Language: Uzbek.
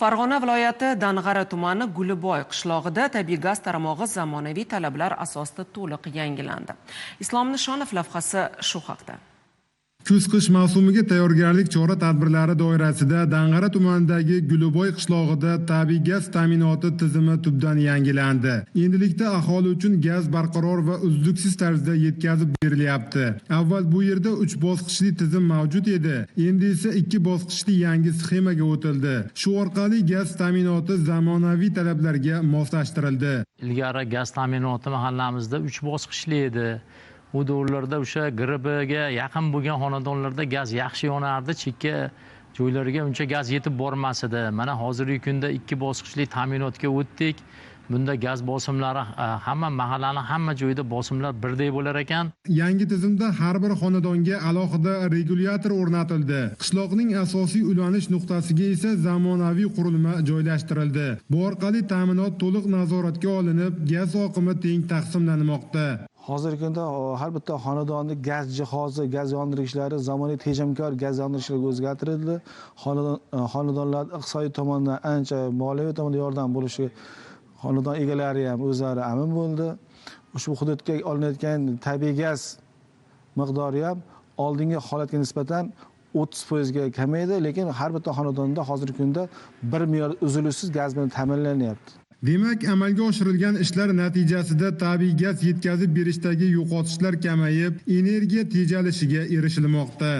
Farg'ona viloyati Dang'ara tumani Guliboy qishlog'ida tabiiy gaz taramog'i zamonaviy talablar asosida to'liq yangilandi. Islom Nishonov lavhasi shu haqda. Kuz-qish mavsumiga tayyorgarlik chora-tadbirlari doirasida Dang'ara tumanidagi Guliboy qishlog'ida tabiiy gaz ta'minoti tizimi tubdan yangilandi. Endilikda aholi uchun gaz barqaror va uzluksiz tarzda yetkazib berilyapti. Avval bu yerda 3 bosqichli tizim mavjud edi. Endi esa 2 bosqichli yangi sxemaga o'tildi. Shu orqali gaz ta'minoti zamonaviy talablarga moslashtirildi. Ilgari gaz ta'minoti mahallamizda 3 bosqichli edi. U davrlarda o'sha gribiga yaqin bo'lgan xonadonlarda gaz yaxshi yonardi, chekka joylarga uncha gaz yetib bormas edi. Mana hozirgi kunda 2 bosqichli ta'minotga o'tdik. Bunda gaz bosimlari hamma mahallaning hamma joyida bosimlar birdek bo'lar ekan. Yangi tizimda har bir xonadonga alohida regulyator o'rnatildi. Qishloqning asosiy ulanish nuqtasiga esa zamonaviy qurilma joylashtirildi. Bu orqali ta'minot to'liq nazoratga olinib, gaz oqimi teng taqsimlanmoqda. Hozirgi kunda har bitta xonadonning gaz jihozi, gaz yondirgichlari zamonaviy tejamkor gaz yondirgichlarga o'zgartirildi. Xonadonlar iqtisodiy tomondan ancha moliyaviy tomondan yordam bo'lishi xonadon egalari ham o'zlari amin bo'ldi. Ushbu hududga olinayotgan tabiiy gaz miqdori ham oldingi holatga nisbatan 30% ga kamaydi, lekin har bitta xonadonda hozirgi kunda 1 milliard uzluksiz gaz bilan ta'minlanyapti. Demak, amalga oshirilgan ishlar natijasida tabiiy gaz yetkazib berishdagi yo'qotishlar kamayib, energiya tejalishiga erishilmoqda.